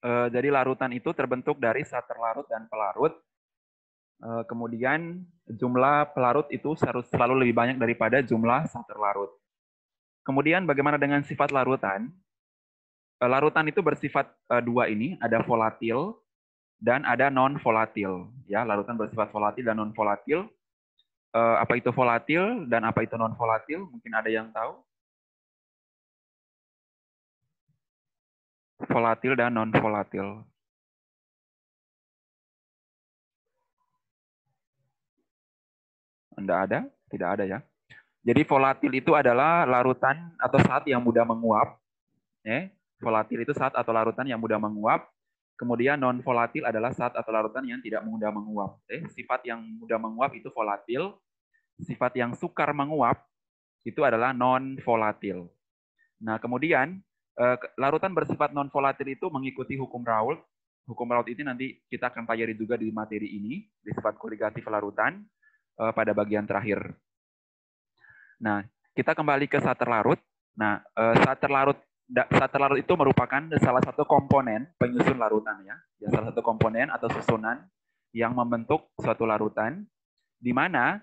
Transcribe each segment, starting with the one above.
Jadi larutan itu terbentuk dari zat terlarut dan pelarut. Kemudian jumlah pelarut itu harus selalu lebih banyak daripada jumlah zat terlarut. Kemudian bagaimana dengan sifat larutan? Larutan itu bersifat dua ini, ada volatil dan ada non volatil. Ya, larutan bersifat volatil dan non volatil. Apa itu volatil dan apa itu non volatil? Mungkin ada yang tahu? Volatil dan non volatil. Tidak ada? Tidak ada ya. Jadi volatil itu adalah larutan atau zat yang mudah menguap. Volatil itu zat atau larutan yang mudah menguap. Kemudian non volatil adalah zat atau larutan yang tidak mudah menguap. Sifat yang mudah menguap itu volatil. Sifat yang sukar menguap itu adalah non volatil. Nah, kemudian larutan bersifat non volatil itu mengikuti hukum Raoult. Hukum Raoult ini nanti kita akan pelajari juga di materi ini, di sifat koligatif larutan pada bagian terakhir. Nah, kita kembali ke zat terlarut. Nah, zat terlarut itu merupakan salah satu komponen penyusun larutan ya. Salah satu komponen atau susunan yang membentuk suatu larutan, di mana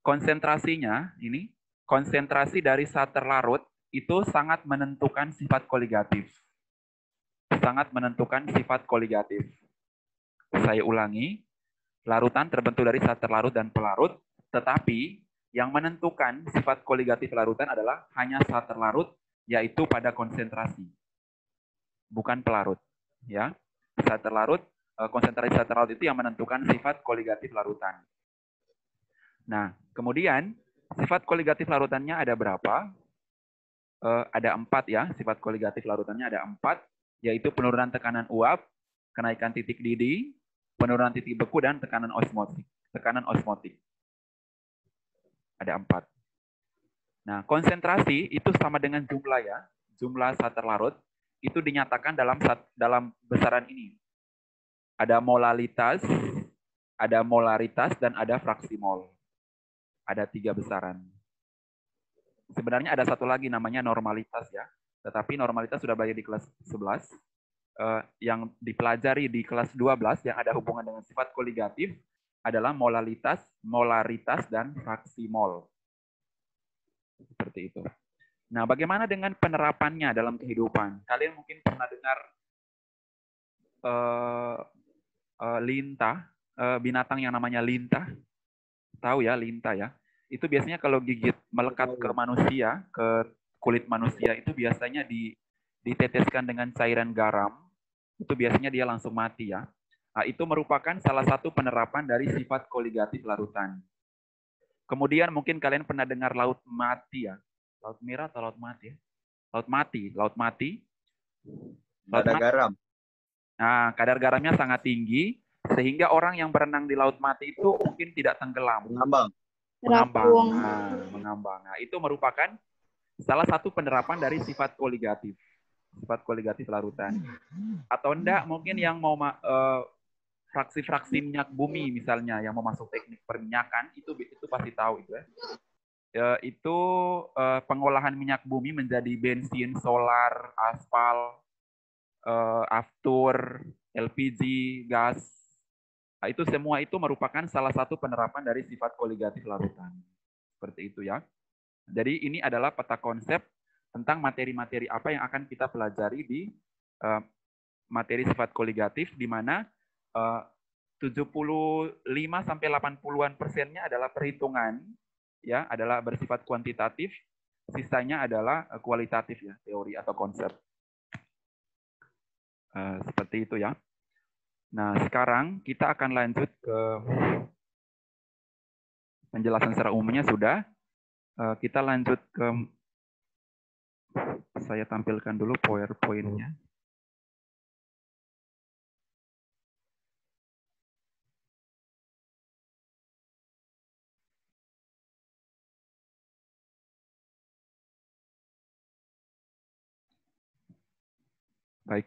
konsentrasinya ini, konsentrasi dari zat terlarut itu sangat menentukan sifat koligatif. Sangat menentukan sifat koligatif. Saya ulangi, larutan terbentuk dari zat terlarut dan pelarut, tetapi yang menentukan sifat koligatif larutan adalah hanya zat terlarut, yaitu pada konsentrasi, bukan pelarut. Ya, zat terlarut, konsentrasi zat terlarut itu yang menentukan sifat koligatif larutan. Nah, kemudian sifat koligatif larutannya ada berapa? Ada 4 ya, sifat koligatif larutannya ada 4, yaitu penurunan tekanan uap, kenaikan titik didih, penurunan titik beku, dan tekanan osmotik. Tekanan osmotik. Ada 4. Nah, konsentrasi itu sama dengan jumlah ya, jumlah zat terlarut itu dinyatakan dalam besaran ini. Ada molalitas, ada molaritas, dan ada fraksi mol. Ada 3 besaran. Sebenarnya ada satu lagi namanya normalitas ya, tetapi normalitas sudah belajar di kelas 11. Yang dipelajari di kelas 12 yang ada hubungan dengan sifat koligatif adalah molalitas, molaritas, dan fraksi mol. Seperti itu. Nah, bagaimana dengan penerapannya dalam kehidupan? Kalian mungkin pernah dengar lintah, binatang yang namanya lintah. Tahu ya, lintah ya. Itu biasanya kalau gigit melekat ke manusia, ke kulit manusia, itu biasanya diteteskan dengan cairan garam. Itu biasanya dia langsung mati ya. Nah, itu merupakan salah satu penerapan dari sifat koligatif larutan. Kemudian mungkin kalian pernah dengar laut mati ya. Laut merah atau laut mati ya? Laut mati, laut mati. Laut ada mati. garam. Nah, kadar garamnya sangat tinggi sehingga orang yang berenang di laut mati itu mungkin tidak tenggelam. Mengambang. Mengambang. Nah, itu merupakan salah satu penerapan dari sifat koligatif. Sifat koligatif larutan. Atau enggak, mungkin yang mau fraksi-fraksi minyak bumi misalnya yang mau masuk teknik perminyakan itu pasti tahu itu ya. Itu pengolahan minyak bumi menjadi bensin, solar, aspal, aftur, LPG, gas. Nah, itu semua itu merupakan salah satu penerapan dari sifat koligatif larutan. Seperti itu ya. Jadi ini adalah peta konsep tentang materi-materi apa yang akan kita pelajari di materi sifat koligatif, di mana 75 sampai 80%-nya adalah perhitungan, ya, adalah bersifat kuantitatif, sisanya adalah kualitatif ya, teori atau konsep. Seperti itu ya. Nah, sekarang kita akan lanjut ke penjelasan secara umumnya sudah. Kita lanjut ke, saya tampilkan dulu PowerPoint-nya. Baik.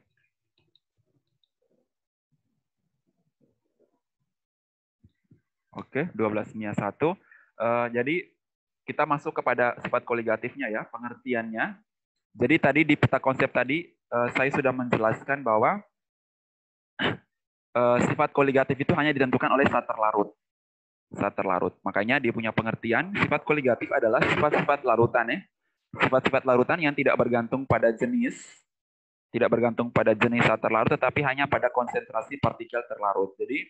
Oke, 12-1. Jadi kita masuk kepada sifat koligatifnya ya, pengertiannya. Jadi tadi di peta konsep tadi saya sudah menjelaskan bahwa sifat koligatif itu hanya ditentukan oleh zat terlarut. Zat terlarut. Makanya dia punya pengertian, sifat koligatif adalah sifat-sifat larutan ya. Sifat-sifat larutan yang tidak bergantung pada jenis, zat terlarut, tetapi hanya pada konsentrasi partikel terlarut. Jadi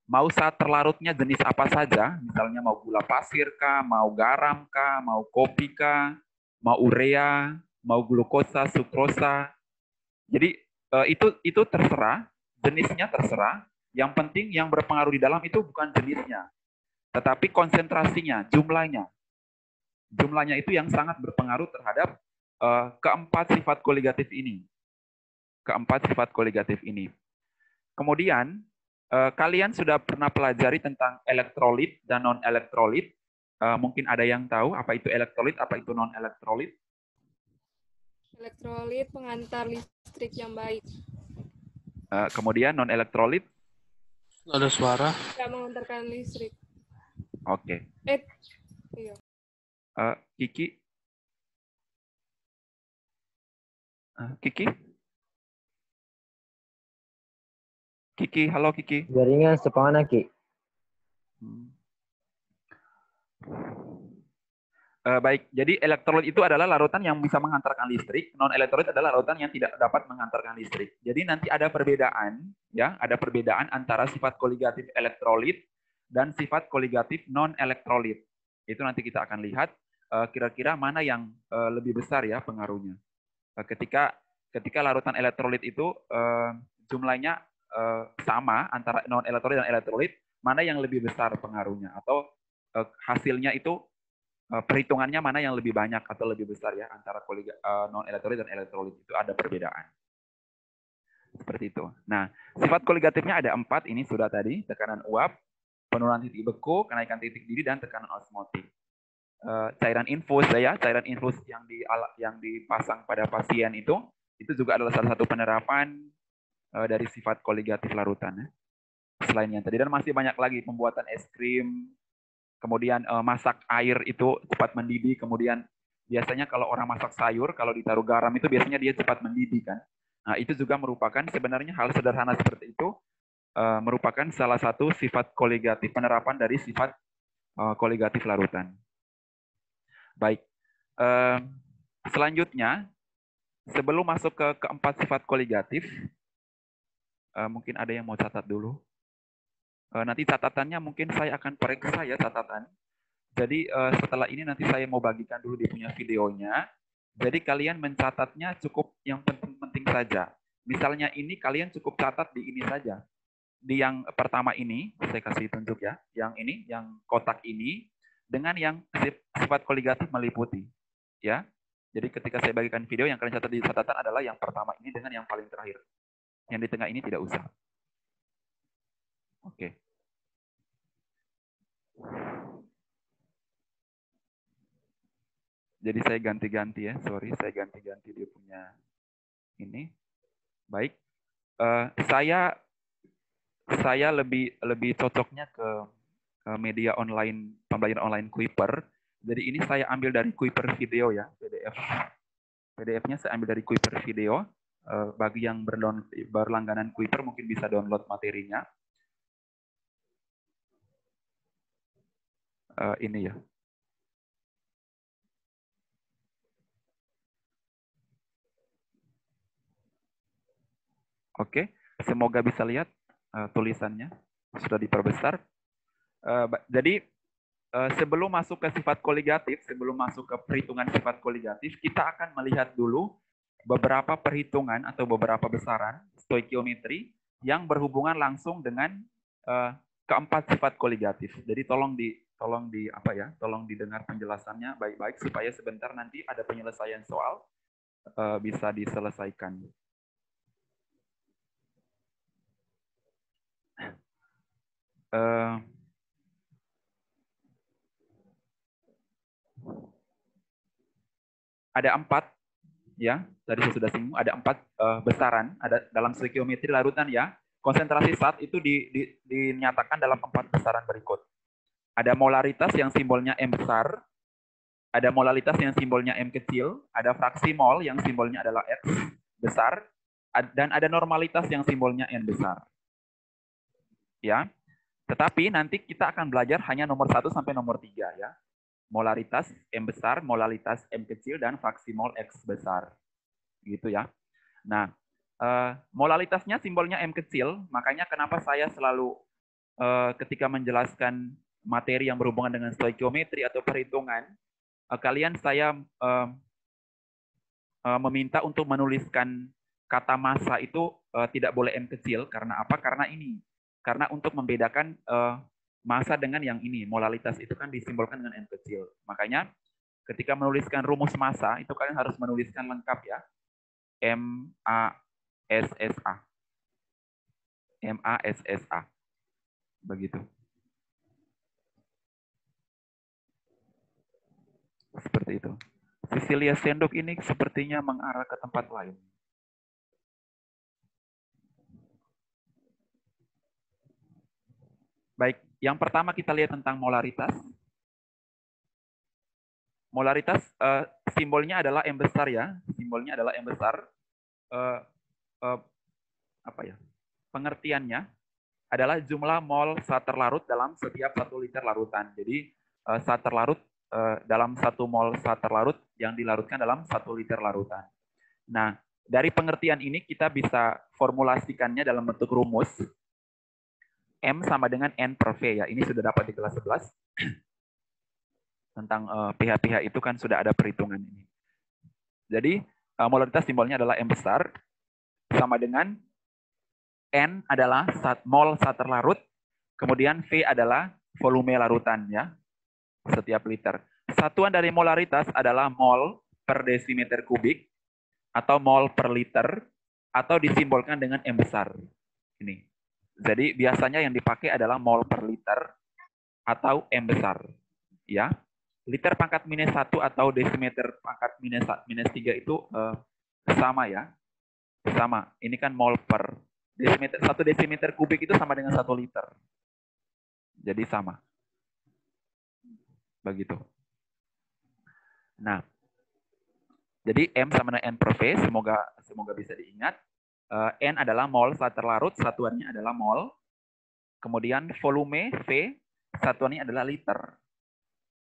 mau zat terlarutnya jenis apa saja, misalnya mau gula pasir kah, mau garam kah, mau kopi kah, mau urea, mau glukosa, sukrosa. Jadi itu terserah, jenisnya terserah. Yang penting yang berpengaruh di dalam itu bukan jenisnya, tetapi konsentrasinya, jumlahnya. Jumlahnya itu yang sangat berpengaruh terhadap keempat sifat koligatif ini. Kemudian, kalian sudah pernah pelajari tentang elektrolit dan non-elektrolit. Mungkin ada yang tahu apa itu elektrolit, apa itu non-elektrolit? Elektrolit pengantar listrik yang baik. Kemudian non-elektrolit? Ada suara. Tidak mengantarkan listrik. Oke. Iya. Kiki? Kiki, halo Kiki. Jaringan sepana Ki. Baik, jadi elektrolit itu adalah larutan yang bisa mengantarkan listrik, non-elektrolit adalah larutan yang tidak dapat mengantarkan listrik. Jadi nanti ada perbedaan, ya, ada perbedaan antara sifat koligatif elektrolit dan sifat koligatif non-elektrolit. Itu nanti kita akan lihat kira-kira mana yang lebih besar ya pengaruhnya. Ketika larutan elektrolit itu jumlahnya sama antara non-elektrolit dan elektrolit, mana yang lebih besar pengaruhnya atau hasilnya itu perhitungannya mana yang lebih banyak atau lebih besar ya antara non-elektrolit dan elektrolit, itu ada perbedaan. Seperti itu. Nah, sifat koligatifnya ada 4, ini sudah tadi, tekanan uap, penurunan titik beku, kenaikan titik didih, dan tekanan osmotik. Cairan infus ya, cairan infus yang dipasang pada pasien itu juga adalah salah satu penerapan dari sifat koligatif larutan ya. Selain yang tadi, dan masih banyak lagi, pembuatan es krim, kemudian masak air itu cepat mendidih, kemudian biasanya kalau orang masak sayur, kalau ditaruh garam itu biasanya dia cepat mendidih kan. Nah, itu juga merupakan sebenarnya hal sederhana seperti itu, merupakan salah satu sifat koligatif, penerapan dari sifat koligatif larutan. Baik, selanjutnya, sebelum masuk ke keempat sifat koligatif, mungkin ada yang mau catat dulu. Nanti catatannya mungkin saya akan periksa ya catatan. Jadi setelah ini nanti saya mau bagikan dulu dia punya videonya. Jadi kalian mencatatnya cukup yang penting-penting saja. Misalnya ini kalian cukup catat di ini saja. Di yang pertama ini, saya kasih tunjuk ya. Yang ini, yang kotak ini, dengan yang sifat koligatif meliputi. Ya. Jadi ketika saya bagikan video, yang kalian catat di catatan adalah yang pertama ini dengan yang paling terakhir. Yang di tengah ini tidak usah. Oke. Jadi saya ganti-ganti ya, sorry, saya ganti-ganti dia punya ini. Baik, saya lebih cocoknya ke media online, pembelajaran online Kuiper. Jadi ini saya ambil dari Kuiper video ya, PDF. PDF-nya saya ambil dari Kuiper video. Bagi yang berlangganan Kuiper mungkin bisa download materinya. Ini ya. Oke, semoga bisa lihat tulisannya sudah diperbesar. Jadi sebelum masuk ke sifat koligatif, sebelum masuk ke perhitungan sifat koligatif, kita akan melihat dulu beberapa perhitungan atau beberapa besaran stoikiometri yang berhubungan langsung dengan keempat sifat koligatif. Jadi tolong didengar penjelasannya baik-baik supaya sebentar nanti ada penyelesaian soal bisa diselesaikan. Ada 4 ya, tadi saya sudah singgung, ada 4 besaran ada dalam stoikiometri larutan ya. Konsentrasi zat itu dinyatakan dalam 4 besaran berikut. Ada molaritas yang simbolnya M besar, ada molaritas yang simbolnya M kecil, ada fraksi mol yang simbolnya adalah X, besar, dan ada normalitas yang simbolnya N besar. Ya, tetapi nanti kita akan belajar hanya nomor 1 sampai nomor 3 ya. Molaritas M besar, molaritas M kecil, dan faksimol X besar. Gitu ya. Nah, molaritasnya simbolnya M kecil, makanya kenapa saya selalu ketika menjelaskan materi yang berhubungan dengan stoikiometri atau perhitungan, kalian saya meminta untuk menuliskan kata massa itu tidak boleh M kecil. Karena apa? Karena untuk membedakan massa dengan yang ini, molaritas itu kan disimbolkan dengan M kecil. Makanya ketika menuliskan rumus massa itu kalian harus menuliskan lengkap ya. MASSA. MASSA. Begitu. Seperti itu. Cecilia Senduk ini sepertinya mengarah ke tempat lain. Baik, yang pertama kita lihat tentang molaritas. Molaritas simbolnya adalah M besar ya. Simbolnya adalah M besar. Apa ya? Pengertiannya adalah jumlah mol zat terlarut dalam setiap 1 liter larutan. Jadi zat terlarut dalam 1 mol zat terlarut yang dilarutkan dalam 1 liter larutan. Nah, dari pengertian ini kita bisa formulasikannya dalam bentuk rumus. M sama dengan N per V ya. Ini sudah dapat di kelas 11. Tentang pH-pH itu kan sudah ada perhitungan ini. Jadi molaritas simbolnya adalah M besar sama dengan N adalah mol zat terlarut, kemudian V adalah volume larutan ya. Setiap liter. Satuan dari molaritas adalah mol per desimeter kubik atau mol per liter atau disimbolkan dengan M besar. Ini. Jadi biasanya yang dipakai adalah mol per liter atau M besar. Ya. Liter pangkat minus 1 atau desimeter pangkat minus 3 itu sama ya. Sama. Ini kan mol per desimeter. 1 desimeter kubik itu sama dengan 1 liter. Jadi sama. Begitu. Nah. Jadi M sama dengan N per V. Semoga bisa diingat. N adalah mol zat terlarut, satuannya adalah mol. Kemudian volume V, satuannya adalah liter.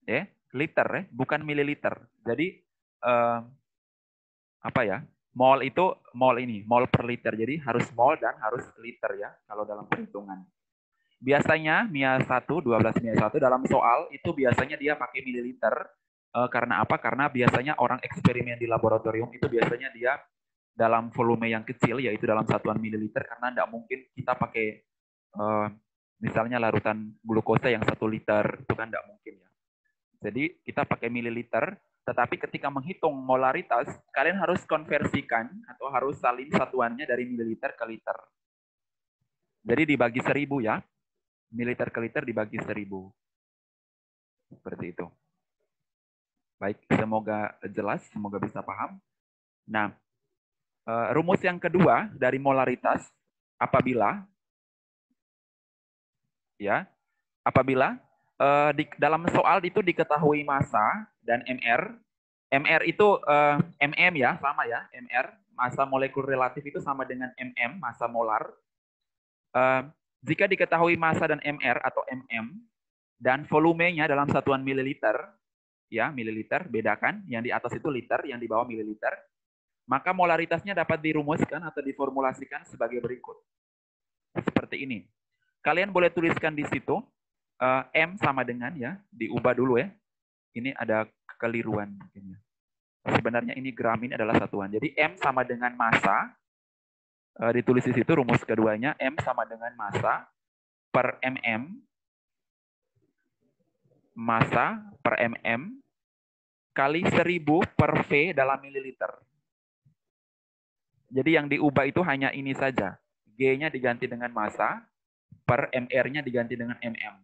Ya, liter ya, bukan mililiter. Jadi apa ya? Mol itu mol per liter. Jadi harus mol dan harus liter ya kalau dalam perhitungan. Biasanya MIA 1, 12 MIA 1 dalam soal itu biasanya dia pakai mililiter. Karena apa? Karena biasanya orang eksperimen di laboratorium itu biasanya dia dalam volume yang kecil, yaitu dalam satuan mililiter, karena tidak mungkin kita pakai misalnya larutan glukosa yang 1 liter, itu kan tidak mungkin ya. Jadi kita pakai mililiter, tetapi ketika menghitung molaritas, kalian harus konversikan atau harus salin satuannya dari mililiter ke liter. Jadi dibagi 1000 ya, mililiter ke liter dibagi 1000. Seperti itu. Baik, semoga jelas, semoga bisa paham. Nah, rumus yang kedua dari molaritas apabila dalam soal itu diketahui massa dan MR itu MM ya, sama ya, MR massa molekul relatif itu sama dengan MM massa molar. Jika diketahui massa dan MR atau MM dan volumenya dalam satuan mililiter ya, mililiter, bedakan yang di atas itu liter, yang di bawah mililiter. Maka molaritasnya dapat dirumuskan atau diformulasikan sebagai berikut. Seperti ini. Kalian boleh tuliskan di situ M sama dengan ya, diubah dulu ya. Ini ada kekeliruan mungkin ya. Sebenarnya ini gram, ini adalah satuan. Jadi M sama dengan massa. Ditulis di situ rumus keduanya, M sama dengan massa per mm. Massa per mm kali 1000 per V dalam mililiter. Jadi yang diubah itu hanya ini saja. G-nya diganti dengan massa, per MR-nya diganti dengan mm.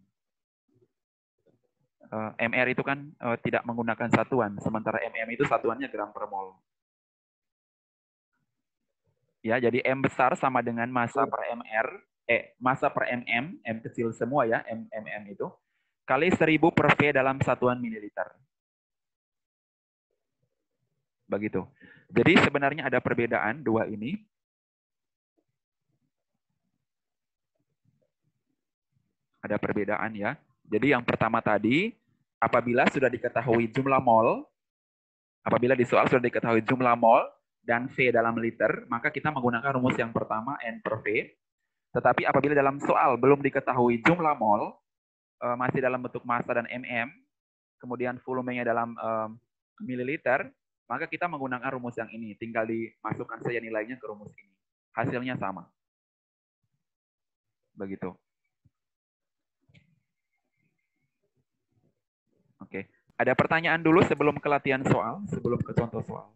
MR itu kan tidak menggunakan satuan, sementara mm itu satuannya gram per mol. Ya, jadi M besar sama dengan massa per MR, massa per mm, M kecil semua ya, mm itu, kali 1000 per V dalam satuan mililiter. Begitu. Jadi sebenarnya ada perbedaan dua ini. Ada perbedaan ya. Jadi yang pertama tadi, apabila sudah diketahui jumlah mol, apabila di soal sudah diketahui jumlah mol dan V dalam liter, maka kita menggunakan rumus yang pertama N per V. Tetapi apabila dalam soal belum diketahui jumlah mol, masih dalam bentuk massa dan mm, kemudian volumenya dalam mililiter, maka kita menggunakan rumus yang ini. Tinggal dimasukkan saja nilainya ke rumus ini. Hasilnya sama. Begitu. Oke. Ada pertanyaan dulu sebelum ke latihan soal, sebelum ke contoh soal?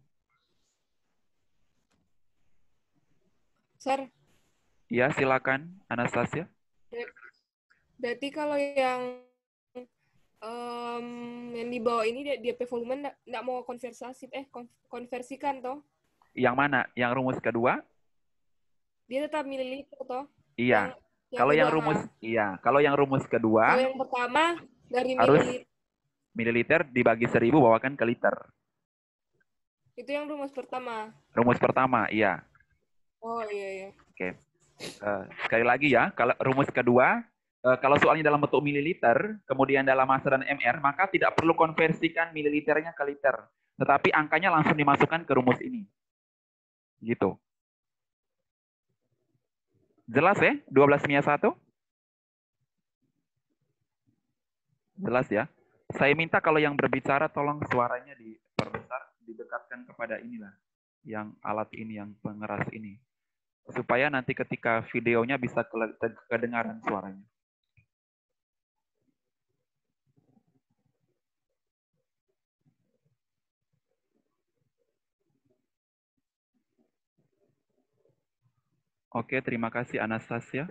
Sir, Ya, silakan Anastasia. berarti kalau yang di bawah ini DP volume nggak mau konversikan toh? Yang mana? Yang rumus kedua? Dia tetap mililiter toh? Iya. Yang Kalau yang kedua, rumus kalau yang rumus kedua kalau yang pertama dari harus mililiter. mililiter dibagi 1000 bawakan ke liter. Itu yang rumus pertama. Rumus pertama, iya. Oh iya iya. Oke. Sekali lagi ya, kalau rumus kedua, kalau soalnya dalam bentuk mililiter, kemudian dalam massa dan mr, maka tidak perlu konversikan mililiternya ke liter. Tetapi angkanya langsung dimasukkan ke rumus ini. Gitu. Jelas ya? 12/1? Jelas ya? Saya minta kalau yang berbicara tolong suaranya diperbesar, didekatkan kepada inilah, yang alat ini, yang pengeras ini. Supaya nanti ketika videonya bisa kedengaran suaranya. Oke, terima kasih Anastasia.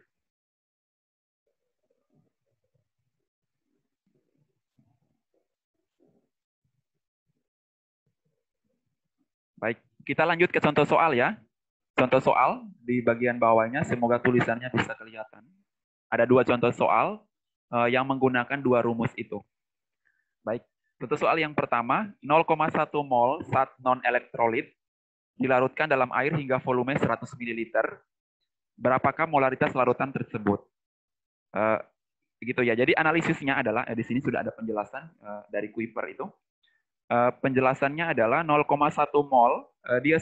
Baik, kita lanjut ke contoh soal ya. Contoh soal di bagian bawahnya, semoga tulisannya bisa kelihatan. Ada dua contoh soal yang menggunakan dua rumus itu. Baik, contoh soal yang pertama, 0,1 mol zat non-elektrolit dilarutkan dalam air hingga volume 100 ml. Berapakah molaritas larutan tersebut? Gitu ya. Jadi analisisnya adalah, di sini sudah ada penjelasan dari Kuiper itu. Penjelasannya adalah 0,1 mol, dia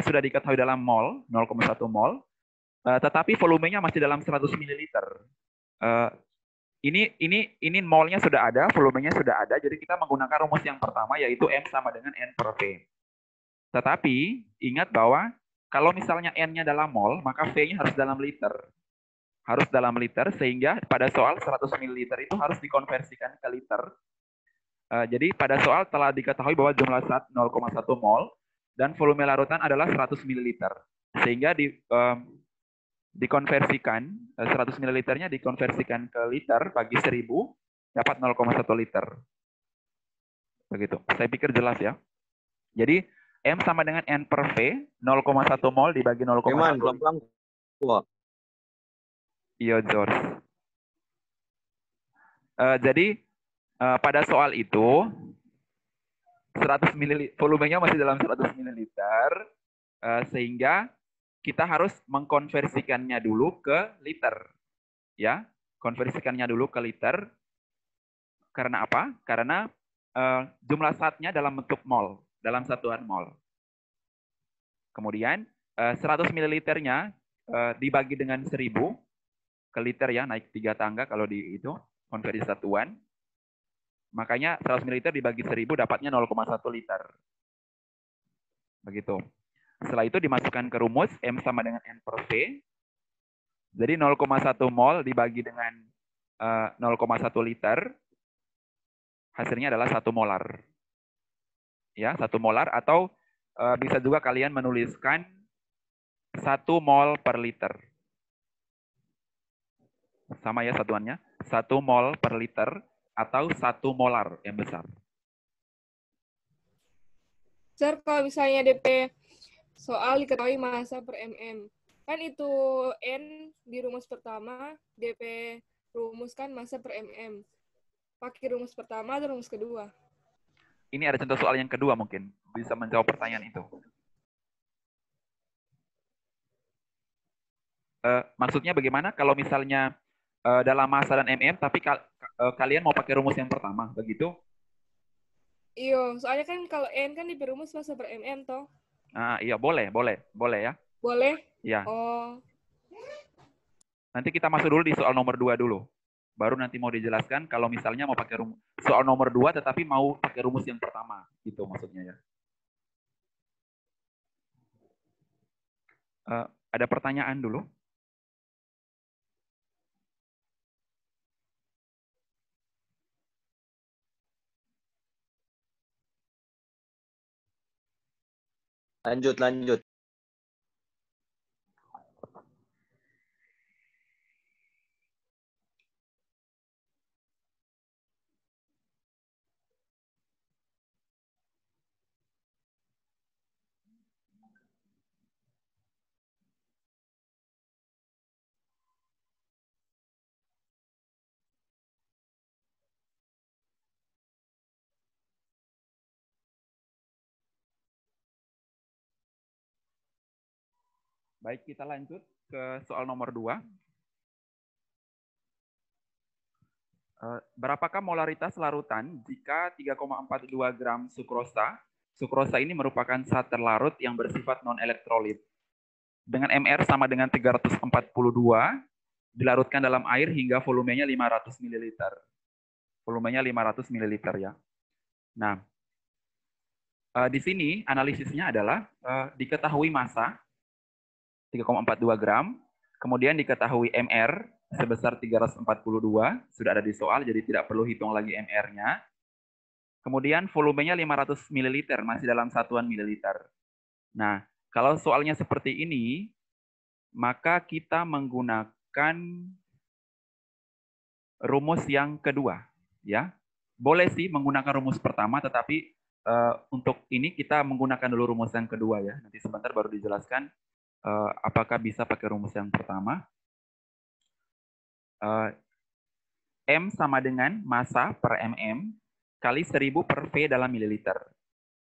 sudah diketahui dalam mol, 0,1 mol, tetapi volumenya masih dalam 100 ml. Ini molnya sudah ada, volumenya sudah ada, jadi kita menggunakan rumus yang pertama, yaitu M sama dengan N per V. Tetapi ingat bahwa kalau misalnya N-nya dalam mol, maka V-nya harus dalam liter. Harus dalam liter, sehingga pada soal 100 ml itu harus dikonversikan ke liter. Jadi pada soal telah diketahui bahwa jumlah zat 0,1 mol dan volume larutan adalah 100 ml. Sehingga dikonversikan, 100 ml-nya dikonversikan ke liter bagi 1000, dapat 0,1 liter. Begitu. Saya pikir jelas ya. Jadi M sama dengan N per V, 0,1 mol dibagi 0,1. Iya, George. Jadi pada soal itu 100 ml, volumenya masih dalam 100 ml, sehingga kita harus mengkonversikannya dulu ke liter. Ya, konversikannya dulu ke liter. Karena apa? Karena jumlah zatnya dalam bentuk mol, dalam satuan mol. Kemudian 100 ml-nya dibagi dengan 1000 ke liter ya, naik 3 tangga kalau di itu konversi satuan. Makanya 100 ml dibagi 1000 dapatnya 0,1 liter. Begitu. Setelah itu dimasukkan ke rumus M sama dengan N per V. Jadi 0,1 mol dibagi dengan 0,1 liter, hasilnya adalah 1 molar. Ya, 1 molar, atau bisa juga kalian menuliskan 1 mol per liter. Sama ya satuannya, 1 mol per liter atau 1 molar yang besar. Sir, kalau misalnya DP soal diketahui massa per mm, kan itu N di rumus pertama, DP rumus kan massa per mm. Pakai rumus pertama atau rumus kedua? Ini ada contoh soal yang kedua mungkin. Bisa menjawab pertanyaan itu. Maksudnya bagaimana kalau misalnya dalam massa dan mm, tapi kalian mau pakai rumus yang pertama, begitu? Iya, soalnya kan kalau N kan diperumus masa per mm toh. Iya, boleh ya. Boleh? Ya. Oh, Nanti kita masuk dulu di soal nomor 2 dulu. Baru nanti mau dijelaskan kalau misalnya mau pakai rumus soal nomor 2 tetapi mau pakai rumus yang pertama. Gitu maksudnya ya. Ada pertanyaan dulu? Lanjut. Baik, kita lanjut ke soal nomor 2. Berapakah molaritas larutan jika 3,42 gram sukrosa? Sukrosa ini merupakan zat terlarut yang bersifat non-elektrolit. Dengan MR sama dengan 342, dilarutkan dalam air hingga volumenya 500 ml. Volumenya 500 ml ya. Nah, di sini analisisnya adalah diketahui massa 3,42 gram, kemudian diketahui MR sebesar 342, sudah ada di soal, jadi tidak perlu hitung lagi MR-nya. Kemudian volumenya 500 ml, masih dalam satuan mililiter. Nah, kalau soalnya seperti ini, maka kita menggunakan rumus yang kedua. Ya, boleh sih menggunakan rumus pertama, tetapi untuk ini kita menggunakan dulu rumus yang kedua ya. Nanti sebentar baru dijelaskan apakah bisa pakai rumus yang pertama. M sama dengan massa per mm kali 1000 per V dalam mililiter.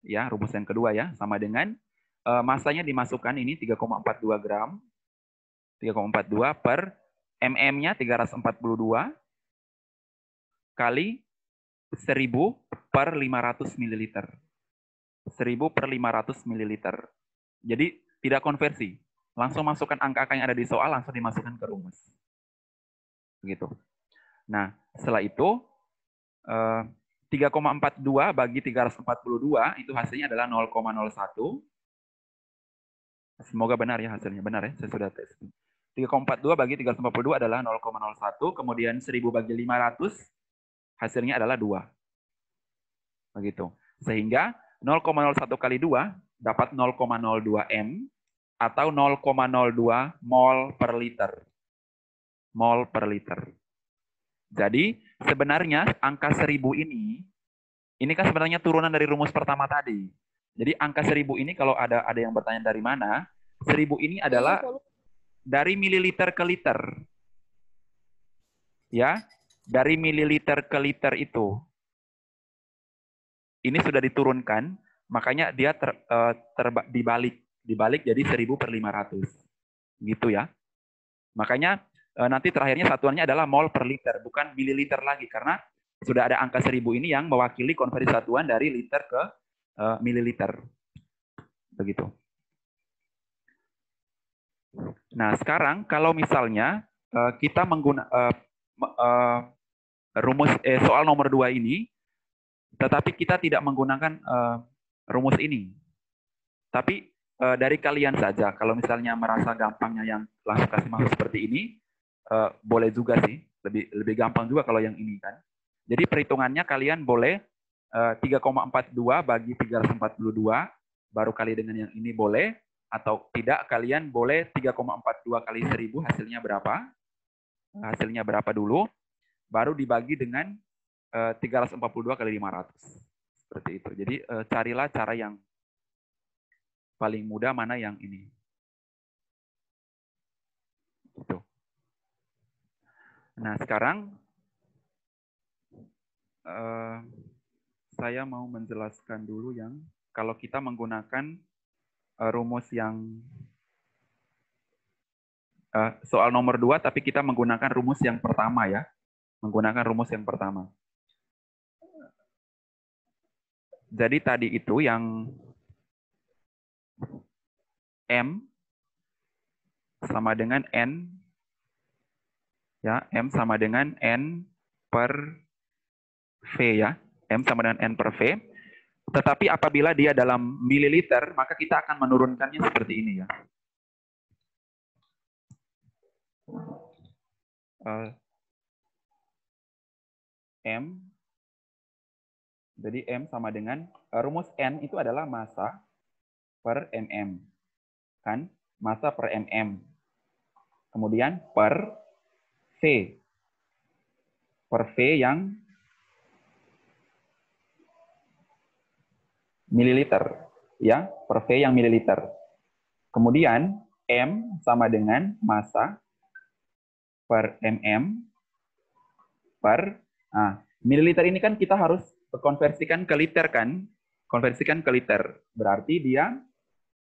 Ya, rumus yang kedua ya, sama dengan massanya dimasukkan ini 3,42 gram. 3,42 per mm-nya 342 kali 1000 per 500 mililiter. 1000 per 500 mililiter. Jadi tidak konversi. Langsung masukkan angka-angka yang ada di soal, langsung dimasukkan ke rumus. Begitu. Nah, setelah itu 3,42 bagi 342 itu hasilnya adalah 0,01. Semoga benar ya hasilnya. Benar ya, saya sudah tes. 3,42 bagi 342 adalah 0,01. Kemudian 1000 bagi 500 hasilnya adalah 2. Begitu. Sehingga 0,01 kali 2 dapat 0,02 M atau 0,02 mol per liter. Mol per liter. Jadi sebenarnya angka 1000 ini kan sebenarnya turunan dari rumus pertama tadi. Jadi angka 1000 ini kalau ada yang bertanya dari mana, 1000 ini adalah dari mililiter ke liter. Ya, dari mililiter ke liter itu. Ini sudah diturunkan, makanya dia dibalik jadi 1000 per 500. Gitu ya. Makanya nanti terakhirnya satuannya adalah mol per liter, bukan mililiter lagi, karena sudah ada angka 1000 ini yang mewakili konversi satuan dari liter ke mililiter. Begitu. Nah, sekarang kalau misalnya kita menggunakan rumus soal nomor 2 ini, tetapi kita tidak menggunakan rumus ini. Tapi dari kalian saja, kalau misalnya merasa gampangnya yang langsung kasih masuk seperti ini, boleh juga sih, lebih gampang juga kalau yang ini kan. Jadi perhitungannya kalian boleh 3,42 bagi 342, baru kali dengan yang ini boleh, atau tidak kalian boleh 3,42 kali 1000 hasilnya berapa? Hasilnya berapa dulu, baru dibagi dengan 342 kali 500. Seperti itu. Jadi carilah cara yang paling mudah, mana yang ini. Gitu. Nah, sekarang saya mau menjelaskan dulu yang kalau kita menggunakan rumus yang soal nomor 2, tapi kita menggunakan rumus yang pertama ya. Menggunakan rumus yang pertama. Jadi tadi itu yang M sama dengan N, ya, M sama dengan N per V ya. M sama dengan N per V. Tetapi apabila dia dalam mililiter, maka kita akan menurunkannya seperti ini ya. M, jadi M sama dengan, rumus N itu adalah massa per mm, kan? Massa per mm. Kemudian per V. Per V yang mililiter, ya, per V yang mililiter. Kemudian M sama dengan massa per mm per, mililiter ini kan kita harus konversikan ke liter kan? Konversikan ke liter. Berarti dia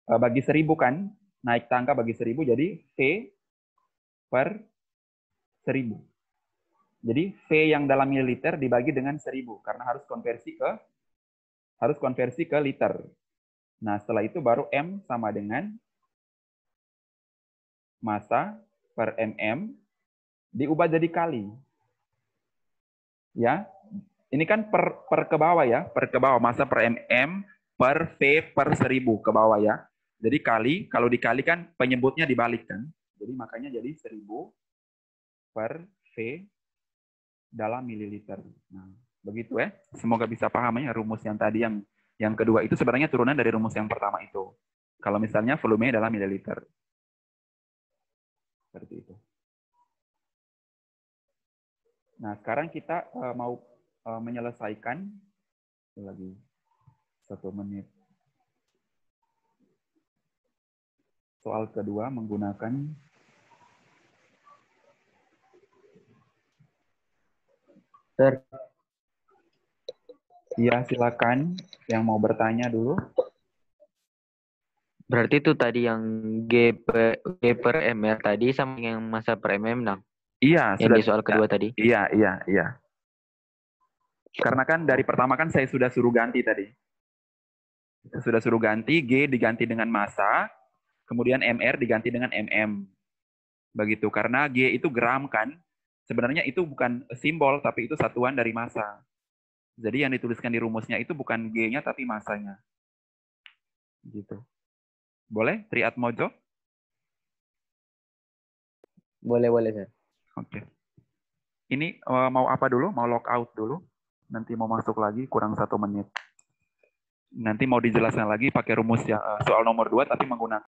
bagi 1000 kan? Naik angka bagi 1000, jadi V per 1000. Jadi V yang dalam mililiter dibagi dengan 1000 karena harus konversi ke liter. Nah, setelah itu baru M sama dengan massa per mm diubah jadi kali. Ya. Ini kan per ke bawah ya, per ke bawah, massa per mm per V per 1000 ke bawah ya. Jadi kali, kalau dikali kan penyebutnya dibalik kan. Jadi makanya jadi 1000 per V dalam mililiter. Nah, begitu ya. Semoga bisa paham ya rumus yang tadi yang kedua itu sebenarnya turunan dari rumus yang pertama itu. Kalau misalnya volume dalam mililiter. Seperti itu. Nah, sekarang kita mau menyelesaikan lagi 1 menit. Soal kedua menggunakan ya, silakan yang mau bertanya dulu. Berarti itu tadi yang G per MR tadi sama yang massa per mm dong? Iya, yang sudah di soal kedua tadi. Iya. Karena kan dari pertama kan saya sudah suruh ganti tadi. Sudah suruh ganti, G diganti dengan massa, kemudian MR diganti dengan mm. Begitu, karena G itu gram kan. Sebenarnya itu bukan simbol, tapi itu satuan dari massa. Jadi yang dituliskan di rumusnya itu bukan G-nya, tapi massanya. Gitu. Boleh, Triatmojo? Boleh, Sir. Oke. Ini mau apa dulu? Mau lockout dulu? Nanti mau masuk lagi kurang 1 menit. Nanti mau dijelaskan lagi pakai rumus ya soal nomor 2 tapi menggunakan